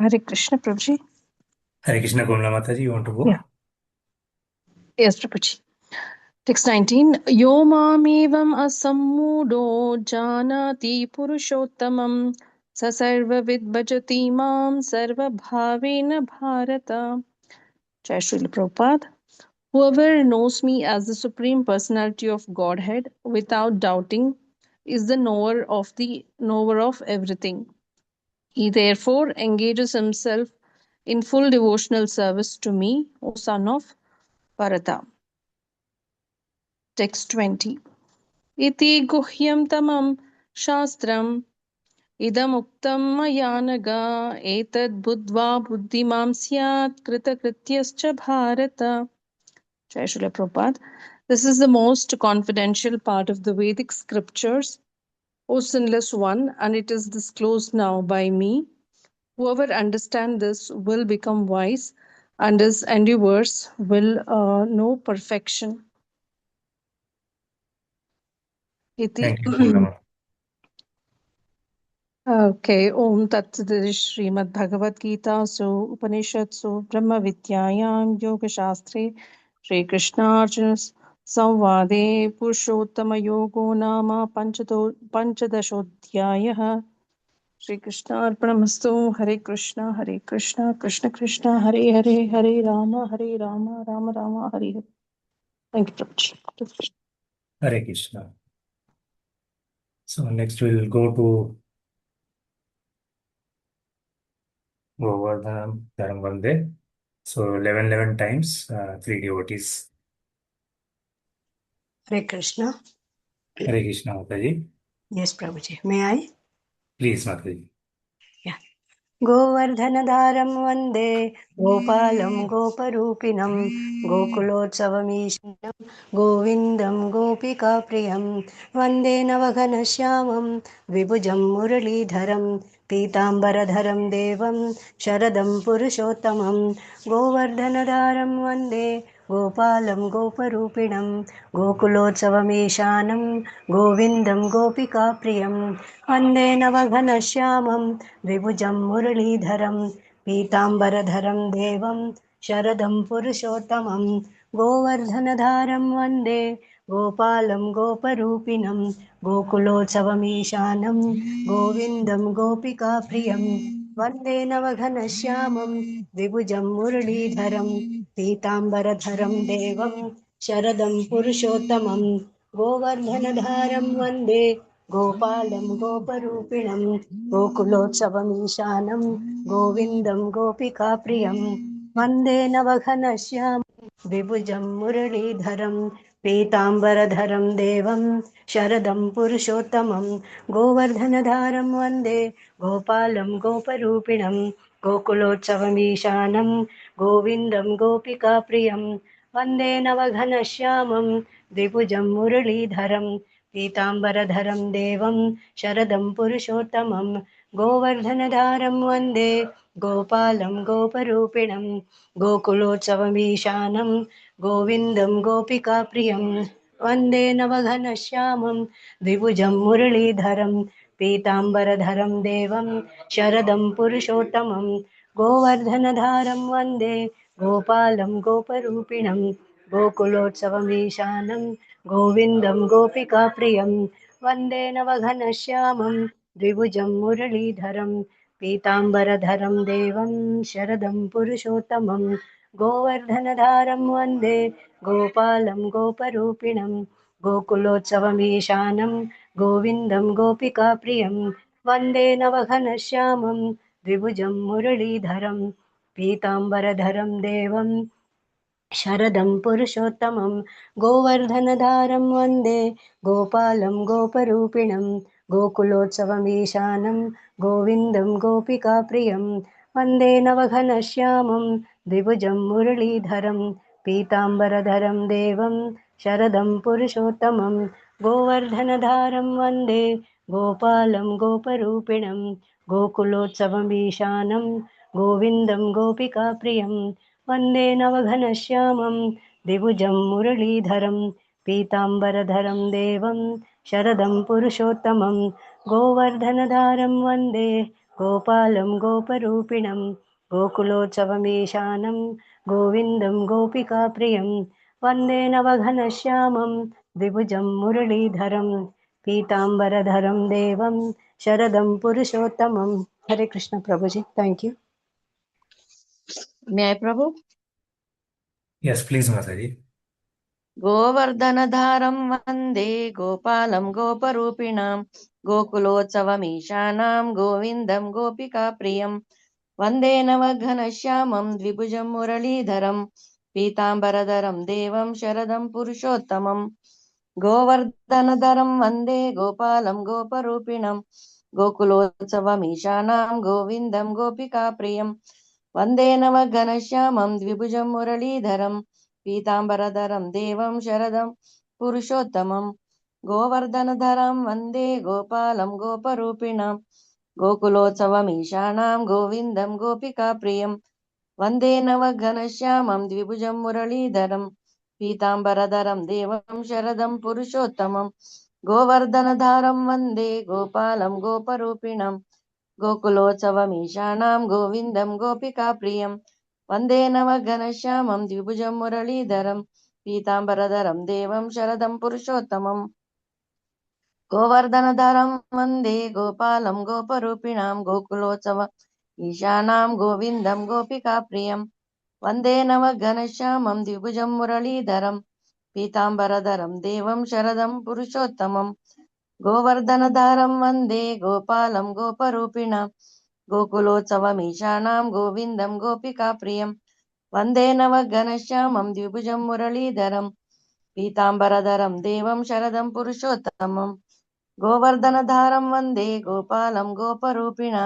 Hare Krishna, Prabhuji. Hare Krishna, Komla Mataji, you want to go? Yeah. Yes, Prabhuji. Text 19. Yo mamevam asammudo janati purushottamam sa sarvavid bhajati mam sarva bhavena bharata. Jai Srila Prabhupada. Whoever knows me as the Supreme Personality of Godhead without doubting is the knower of everything. He therefore engages himself in full devotional service to me, O son of Bharata. Text 20. Iti guhyam tamam shastram idam uktam mayanaga etad buddhva buddhimam syat kritakrityascha bharata. Jai Srila Prabhupada. This is the most confidential part of the Vedic scriptures, O sinless one, and it is disclosed now by me. Whoever understands this will become wise, and his endeavors will know perfection. Iti. Thank you, Komla Mataji. Okay, Om Tat Srimad Bhagavad Gita, so Upanishad, so Brahma Vidyayam Yoga Shastre, Shri Krishna Arjuna Samvade Purushottama Yogo Nama Panchadashodhyayah. Shri Krishna Arpanamastu. Hare Krishna, Krishna Krishna, Hare Hare, Hare Rama, Rama Rama, Hare Hare. Thank you, Prabhuji. Hare Krishna. So next we'll go to Govardhan Dharamvande. So 11 times, 3 devotees. Hare Krishna. Hare Krishna, Mataji. Yes, Prabhuji. May I? Please, Mataji. Yeah. गोवर्धनधारं वन्दे गोपालं गोपरूपिणं गोकुलोत्सवमीशं गोविन्दं गोपिकाप्रियं वन्दे नवघनश्यामं विभुजं मुरलीधरं पीताम्बरधरं देवं शरदं पुरुषोत्तमं गोवर्धनधारं वन्दे गोपालं गोपरूपिणं गोकुलोत्सवमीशानं गोविन्दं गोपिकाप्रियं वन्दे नवघनश्यामं विभुजं मुरलीधरं पीताम्बरधरं देवं शरदं पुरुषोत्तमं गोवर्धनधारं वन्दे गोपालं गोपरूपिणं गोकुलोत्सवमीशानं गोविन्दं गोपिकाप्रियं वन्दे नवघनश्यामं विभुजं मुरलीधरं पीताम्बरधरं देवं शरदं पुरुषोत्तमं गोवर्धनधारं वन्दे गोपालं गोपरूपिणं गोकुलोत्सवमीशानं गोविन्दं गोपिकाप्रियं वन्दे नवघनश्यामं द्विभुजं मुरलीधरं पीताम्बरधरं देवं शरदं पुरुषोत्तमं गोवर्धनधारं वन्दे गोपालं गोपरूपिणं गोकुलोत्सवमीशानं गोविन्दं गोपिकाप्रियं वन्दे नवघनश्यामं द्विभुजं मुरलीधरं पीताम्बरधरं देवं शरदं पुरुषोत्तमं गोवर्धनधारं वन्दे गोपालं गोपरूपिणं गोकुलोत्सवमीशानं गोविन्दं गोपिकाप्रियं वन्दे नवघनश्यामं द्विभुजं मुरलीधरं पीताम्बरधरं देवं शरदं पुरुषोत्तमं गोवर्धनधारं वन्दे गोपालं गोपरूपिणं गोकुलोत्सवमीशानं गोविन्दं गोपिकाप्रियं वन्दे नवघनश्यामं द्विभुजं मुरलीधरं पीताम्बरधरं देवं शरदं पुरुषोत्तमं गोवर्धनधारं वन्दे गोपालं गोपरूपिणं गोकुलोत्सवमीशानं गोविन्दं गोपिकाप्रियं वन्दे नवघनश्यामं द्विभुजं मुरलीधरं पीताम्बरधरं देवं शरदं पुरुषोत्तमं गोवर्धनधारं वन्दे गोपालं गोपरूपिणं गोकुलोत्सवमीशानं गोविन्दं गोपिकाप्रियं वन्दे नवघनश्यामं द्विभुजं मुरलीधरं पीताम्बरधरं देवं शरदं पुरुषोत्तमं गोवर्धनधारं वन्दे गोपालं गोपरूपिणं गोकुलोत्सवमीशानं गोविन्दं गोपिकाप्रियं वन्दे नवघनश्यामं द्विभुजं मुरलीधरं पीताम्बरधरं देवं शरदं पुरुषोत्तमं गोवर्धनधारं वन्दे गोपालं गोपरूपिणं गोकुलोत्सवमीशानं गोविन्दं गोपिकाप्रियं वन्दे नवघनश्यामं द्विभुजं मुरलीधरं पीताम्बरधरं देवं शरदं पुरुषोत्तमं हरे कृष्ण प्रभुजी thank you may I Prabhu? Yes, please, Mataji. गोवर्धनधारं वन्दे गोपालं गोपरूपिणां गोकुलोत्सवमीशानां गोविन्दं गोपिकाप्रियं वन्दे नवघनश्यामं द्विभुजं मुरलीधरं पीताम्बरधरं देवं शरदं पुरुषोत्तमं गोवर्धनधरं वन्दे गोपालं गोपरूपिणं गोकुलोत्सवमीशानां गोविन्दं गोपिकाप्रियं वन्दे नवघनश्यामं द्विभुजं मुरलीधरं पीताम्बरधरं देवं शरदं पुरुषोत्तमं गोवर्धनधरं वन्दे गोपालं गोपरूपिणं गोकुलोत्सवमीशानां गोविन्दं गोपिकाप्रियं वन्दे नवघनश्यामं द्विभुजं मुरलीधरं पीताम्बरधरं देवं शरदं पुरुषोत्तमं गोवर्धनधारं वन्दे गोपालं गोपरूपिणं गोकुलोत्सवमीशानां गोविन्दं गोपिकाप्रियं वन्दे नवघनश्यामं द्विभुजं मुरलीधरं पीताम्बरधरं देवं शरदं पुरुषोत्तमं गोवर्धनधरं वन्दे गोपालं गोपरूपिणां गोकुलोत्सव ईशानां गोविन्दं गोपिकाप्रियं वन्दे नवघनश्यामं द्विभुजं मुरलीधरं पीताम्बरधरं देवं शरदं पुरुषोत्तमं गोवर्धनधरं वन्दे गोपालं गोपरूपिणां गोकुलोत्सवमीशानां गोविन्दं गोपिकाप्रियं वन्दे नवघनश्यामं द्विभुजं मुरलीधरं पीताम्बरधरं देवं शरदं पुरुषोत्तमं गोवर्धनधारं वन्दे गोपालं गोपरूपिणा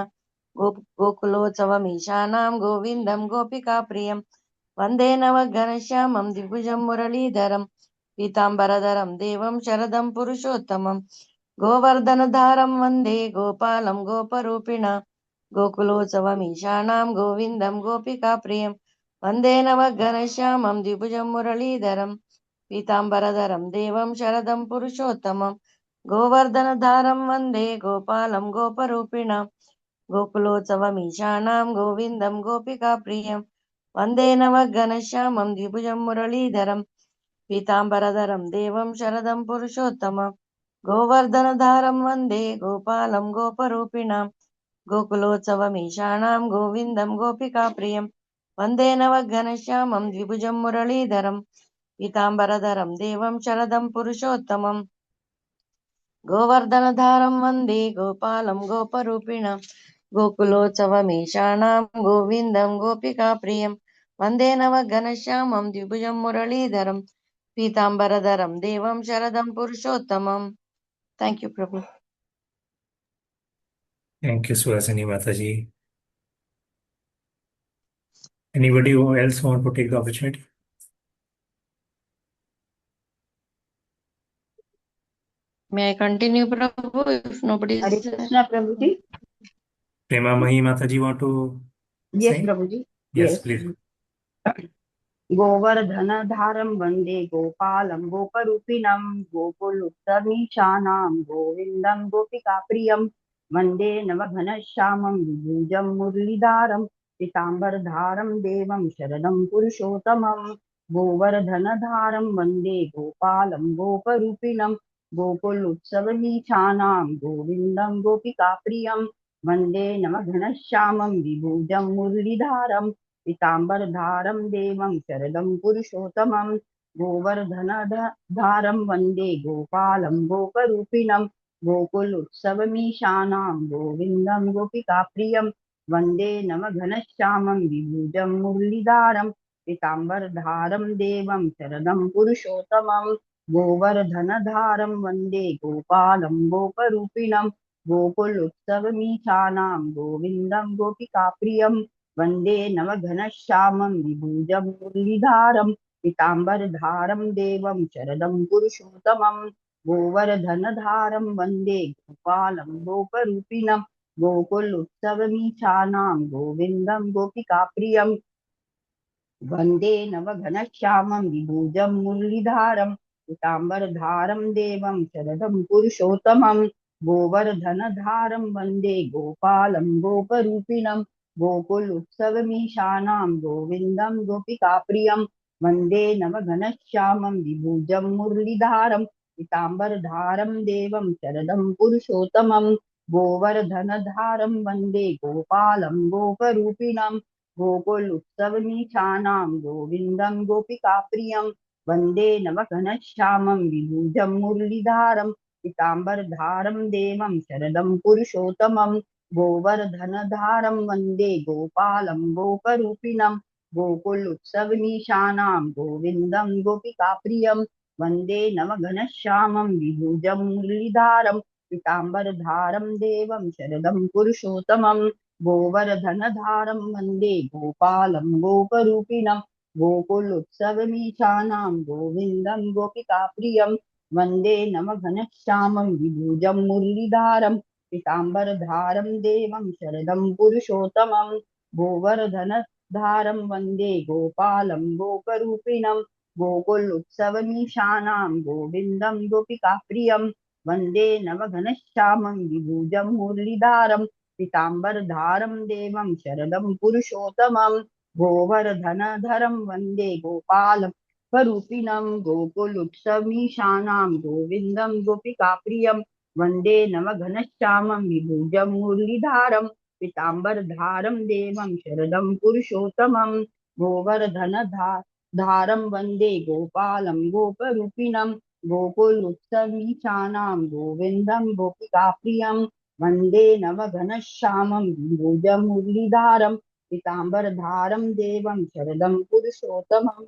गोकुलोत्सवमीशानां गोविन्दं गोपिकाप्रियं वन्दे नवघनश्यामं द्विभुजं मुरलीधरं पीताम्बरधरं देवं शरदं पुरुषोत्तमं गोवर्धनधारं वन्दे गोपालं गोपरूपिणा गोकुलोत्सवमीशानां गोविन्दं गोपिकाप्रियं वन्दे नवघनश्यामं द्विभुजं मुरलीधरं पीताम्बरधरं देवं शरदं पुरुषोत्तमं गोवर्धनधारं वन्दे गोपालं गोपरूपिणां गोकुलोत्सवमीशानां गोविन्दं गोपिकाप्रियं वन्दे नवघनश्यामं द्विभुजं मुरलीधरं पीताम्बरधरं देवं शरदं पुरुषोत्तमं गोवर्धनधारं वन्दे गोपालं गोपरूपिणां गोकुलोत्सवमीशानां गोविन्दं गोपिकाप्रियं वन्दे नवघनश्यामं द्विभुजं मुरलीधरं पीताम्बरधरं देवं शरदं पुरुषोत्तमं गोवर्धनधारं वन्दे गोपालं गोपरूपिणं गोकुलोत्सवमीशानां गोविन्दं गोपिकाप्रियं वन्दे नवघनश्यामं द्विभुजं मुरलीधरं पीताम्बरधरं देवं शरदं पुरुषोत्तमम्. Thank you, Prabhu. Thank you, Suhasini Mataji. Anybody else want to take the opportunity? May I continue, Prabhu, if nobody Hare is Krishna, Prabhuji. Prema Mahi Mataji want to Yes, say? Prabhuji. Yes, Yes. please. गोवर्धनधारं वन्दे गोपालं गोपरूपिणं गोकुलोत्तमीशानां गोविन्दं गोपिकाप्रियं वन्दे नवघनश्यामं विभुजं मुरलीधरं पीताम्बरधारं देवं शरणं पुरुषोत्तमं गोवर्धनधारं वन्दे गोपालं गोपरूपिणं गोकुलोत्सवनीशानां गोविन्दं गोपिकाप्रियं वन्दे नवघनश्यामं विभुजं मुरलीधरं पीताम्बरधारं देवं शरदं पुरुषोत्तमं गोवर्धनधारं वन्दे गोपालं गोपरूपिणं गोकुलोत्सवमीशानां गोविन्दं गोपिकाप्रियं वन्दे नवघनश्यामं विभुजं मुरलीधरं पीताम्बरधारं देवं शरदं पुरुषोत्तमं गोवर्धनधारं वन्दे गोपालं गोपरूपिणं गोकुलोत्सवमीशानां गोविन्दं गोपिकाप्रियं वन्दे नवघनश्यामं विभुजं मुरलीधरं पीताम्बरधारं देवं शरदं पुरुषोत्तमं गोवर्धनधारं वन्दे गोपालं गोपरूपिणं गोकुलोत्सवमीशानां गोविन्दं गोपिकाप्रियं वन्दे नवघनश्यामं विभुजं मुरलीधरं पीताम्बरधारं देवं शरदं पुरुषोत्तमं गोवर्धनधारं वन्दे गोपालं गोपरूपिणं गोकुलोत्सवमीशानां गोविन्दं गोपिकाप्रियं वन्दे नवघनश्यामं विभुजं मुरलीधरं पीताम्बरधारं देवं शरदं पुरुषोत्तमं गोवर्धनधारं वन्दे गोपालं गोपरूपिणं गोकुलोत्सवनीशानां गोविन्दं गोपिकाप्रियं वन्दे नवघनश्यामं विभुजं मुरलीधरं पीताम्बरधारं देवं शरदं पुरुषोत्तमं गोवर्धनधारं वन्दे गोपालं गोपरूपिणं गोकुलोत्सवनीशानां गोविन्दं गोपिकाप्रियं वन्दे नवघनश्यामं विभुजं मुरलीधरं पीताम्बरधारं देवं शरदं पुरुषोत्तमं गोवर्धनधारं वन्दे गोपालं गोपरूपिणं गोकुलोत्सवमीशानां गोविन्दं गोपिकाप्रियं वन्दे नवघनश्यामं विभुजं मुरलीधरं पीताम्बरधारं देवं शरदं पुरुषोत्तमं गोवर्धनधारं वन्दे गोपालं गोपरूपिणं गोकुलोत्सवमीशानां गोविन्दं गोपिकाप्रियं वन्दे नवघनश्यामं विभुजं मुरलीधरं पीताम्बरधारं देवं शरदं पुरुषोत्तमं गोवर्धनधरं वन्दे गोपालं स्वरूपिणं गोकुलोत्सवमीशानां गोविन्दं गोपिकाप्रियं वन्दे नवघनश्यामं विभुजं मुरलीधरं पीताम्बरधारं देवं शरदं पुरुषोत्तमं गोवर्धनधारं वन्दे गोपालं गोपरूपिणं गोकुलोत्सवमीशानां गोविन्दं गोपिकाप्रियं वन्दे नवघनश्यामं विभुजं मुरलीधरं पीताम्बरधारं देवं शरदं पुरुषोत्तमम्।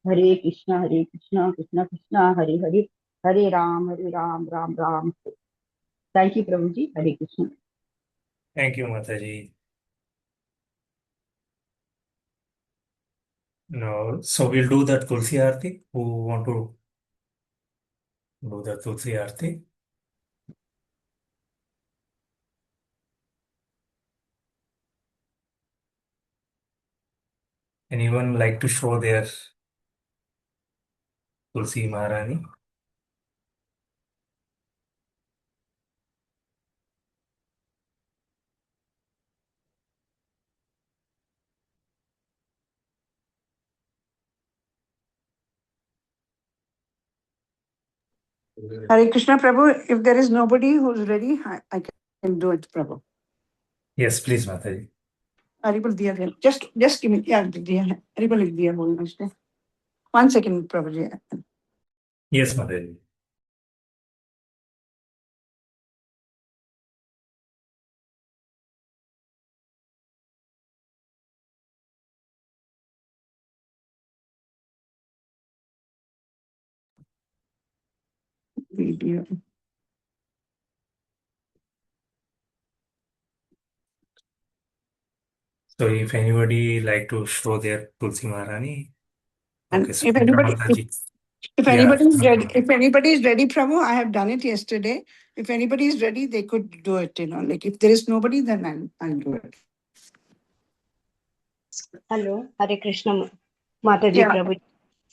Hare Krishna Krishna Krishna Hare Hare Hare Ram Ram Ram. Thank you Prabhu ji. Hare Krishna. Thank you, Mataji. No, so we'll do that Tulsi Aarti. Who want to do the Tulsi Aarti? Anyone like to show their Tulsi Maharani? Hare Krishna, Prabhu. If there is nobody who's ready, I can do it, Prabhu. Yes, please, Mataji. Haribol diya hai. Just give me. Yeah, diya hai. Haribol लिख दिया बोलना इसने. 1 second, Prabhu ji. Yes, Mataji. video. So if anybody like to show their Tulsi Maharani, And okay, so if anybody, Mataji. if Yeah, anybody is ready, if anybody is ready, Prabhu, I have done it yesterday. If anybody is ready, they could do it. Like if there is nobody, then I'll do it. Hello, Hare Krishna, Mataji Yeah. Prabhu.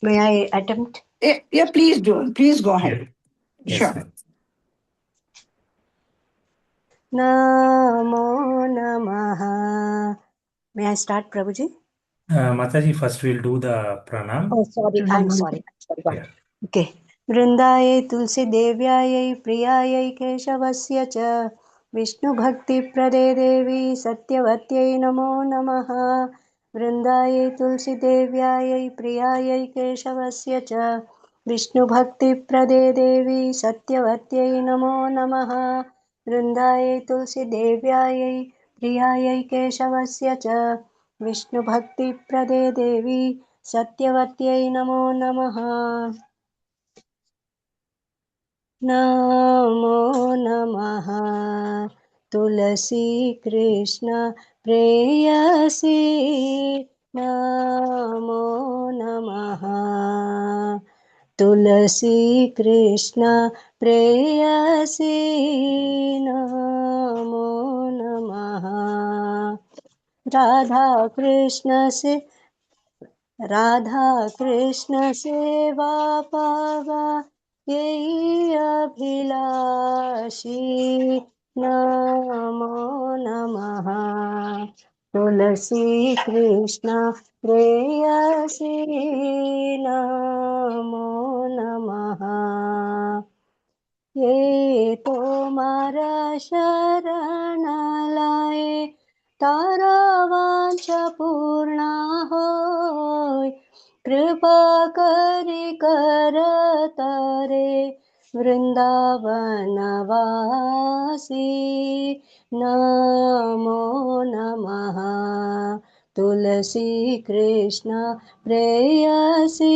May I attempt? Yeah, please do. Please go ahead. Yes, Sure. ma'am. Namo Namaha. May I start, Prabhuji? Mataji, first we'll do the pranam. Oh, sorry. I'm sorry. Yeah. Okay. वृन्दायै तुलसीदेव्यायै प्रियायै केशवस्य च विष्णुभक्तिप्रदे देवी सत्यवत्यै नमो नमः वृन्दायै तुलसीदेव्यायै प्रियायै केशवस्य च विष्णुभक्तिप्रदे देवी सत्यवत्यै नमो नमः वृन्दायै तुलसीदेव्यायै प्रियायै केशवस्य च विष्णुभक्तिप्रदे देवी सत्यवत्यै नमो नमः नमो नमः तुलसी कृष्ण प्रेयसी नमो नमः तुलसी कृष्ण प्रेयसी नमो नमः राधा कृष्ण से राधा कृष्ण सेवा पावा यही अभिलाषी नमो नमः तुलसी कृष्ण प्रेयसी नमो नमः ये तो मारा शरण लाए तारा वांछा पूर्णा होय कृपा करि कर तारे वृंदावन वासी नमो नमः तुलसी कृष्ण प्रेयसी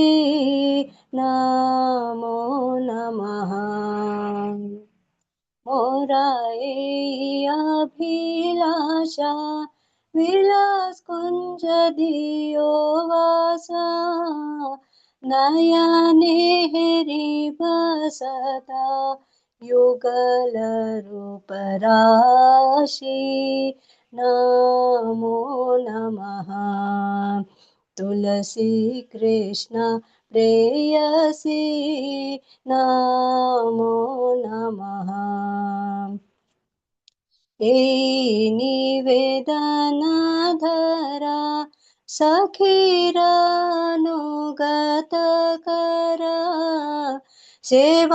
नमो नमः मोराए अभिलाषा विलास कुंज दियो वासा नयने हेरि बसता युगल रूप राशि नमो नमः तुलसी कृष्ण प्रेयसी नमो नमः ए निवेदन धरा सखीरानुगत करा सेवाधिकारे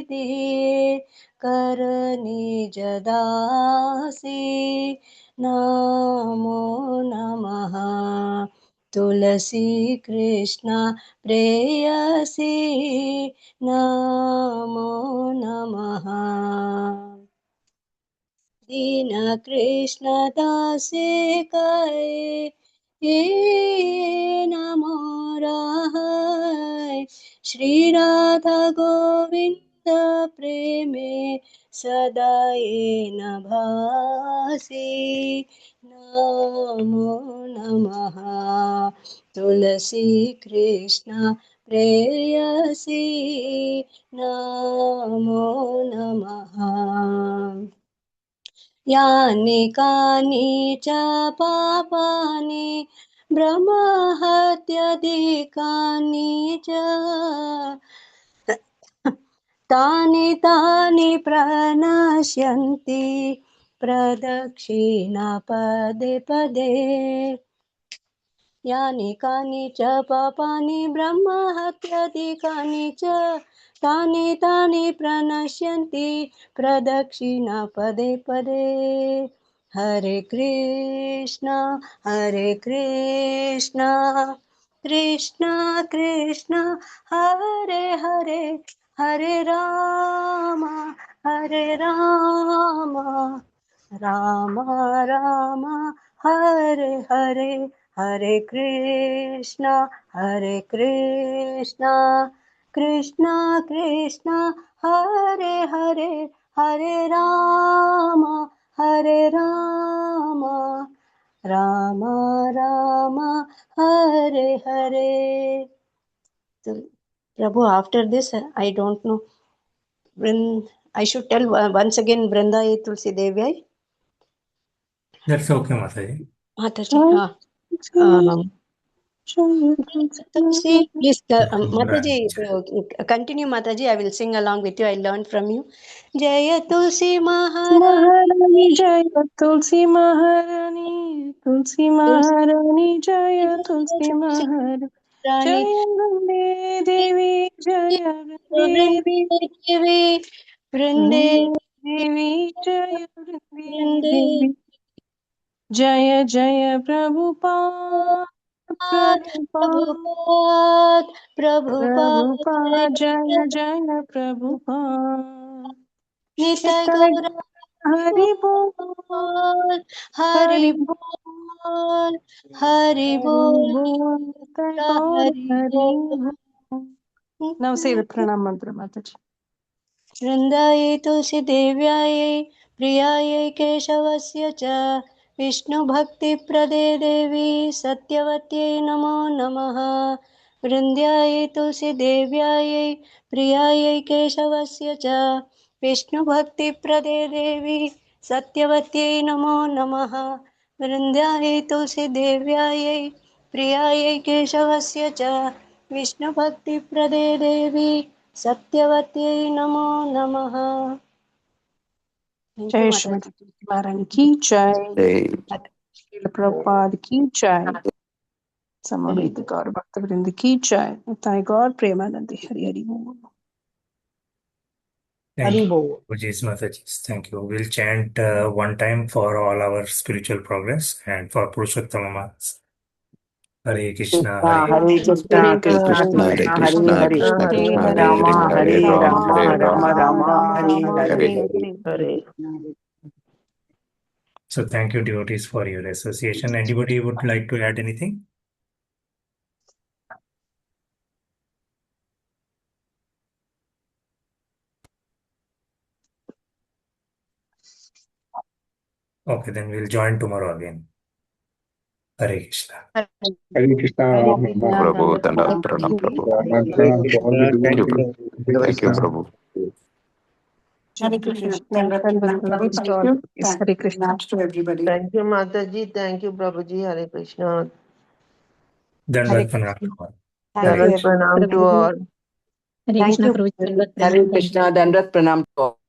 दिए कर निज दासी नमो नमः तुलसी कृष्ण प्रेयसी नमो नमः दीन कृष्ण दासे कहे ये नमो राहाय श्री राधा गोविंद प्रेमे सदा ये न भासी नमो नमः तुलसी कृष्ण प्रेयसी नमो नमः यानि कानि च पापानि ब्रह्महत्यादिकानि च तानि तानि प्रणश्यन्ति प्रदक्षिणा पदे पदे यानि कानि च पापानि ब्रह्महत्यादिकानि च तानि तानि प्रणश्यन्ति प्रदक्षिणा पदे पदे हरे कृष्णा कृष्ण कृष्ण हरे हरे हरे राम राम राम हरे हरे हरे Krishna Krishna Krishna Hare Hare Hare Rama Rama Rama Hare Hare. So, Prabhu, after this I don't know when I should tell once again Vrinda Ye Tulsi Devi. That's okay, Mataji. Mataji, Tulsi, please, Mataji, continue, Mataji. I will sing along with you. I learned from you. Jaya Tulsi Maharani Jaya Tulsi Maharani, Tulsi Maharani Jaya Tulsi Maharani, Jaya Vrinde Devi Jaya Vrinde Devi, Vrinde Devi Jaya Vrinde Vrinde Devi, Jaya Jaya Prabhupada Prabhupada Prabhupada Jaya Jaya Prabhupada. Nitai Nitai Gaura Hari Bol Hari Hari Bol Hari Bol Bol Nitai Gaur Hari Hari Bol. Bol. Now say the pranam mantra, Mataji. वृन्दायै तुलसीदेव्यायै प्रियायै केशवस्य च विष्णुभक्तिप्रदे देवी सत्यवत्यै नमो नमः वृन्द्यायै तुलसीदेव्यायै प्रियायै केशवस्य च विष्णुभक्तिप्रदे देवी सत्यवत्यै नमो नमः वृन्द्यायै तुलसीदेव्यायै प्रियायै केशवस्य च विष्णुभक्तिप्रदे देवी सत्यवत्यै नमो नमः. Thank you, Jai Mataji. Shrimati Tulsi Maharani ki jai. Srila Prabhupada ki jai. Samaveta Gaur Bhakta ki jai. Nitai Gaur Premanandi Hari Hari Bol. Thank you, Pujis Mataji. Thank you. We'll chant one time for all our spiritual progress and for Purushottamama. Hare Krishna, Hare Hare Krishna, Hare Krishna Krishna, Krishna, Hare Hare Hare, Krishna, Hare Hare Rama, Krishna, Hare Hare Rama, Rama, Rama Rama Rama, Rama, Hare Rama, Hare, Hare Hare. So thank you, devotees, for your association. Anybody would like to add anything? Okay, then we'll join tomorrow again. Hare Krishna. Hare Krishna, Prabhu, Dandavat Pranam, Prabhu. Pranam to all the Thank you, devotees. thank you, Prabhu. Hare Krishna. Prabhu, thank you. Hare Krishna. Thanks to everybody. Thank you, Mataji. Thank you, Prabhuji. Hare Krishna. Dandavat Pranam to all. Dandavat pranam to all. Hare Krishna, Prabhuji. Hare Krishna. Dandavat Pranam to all.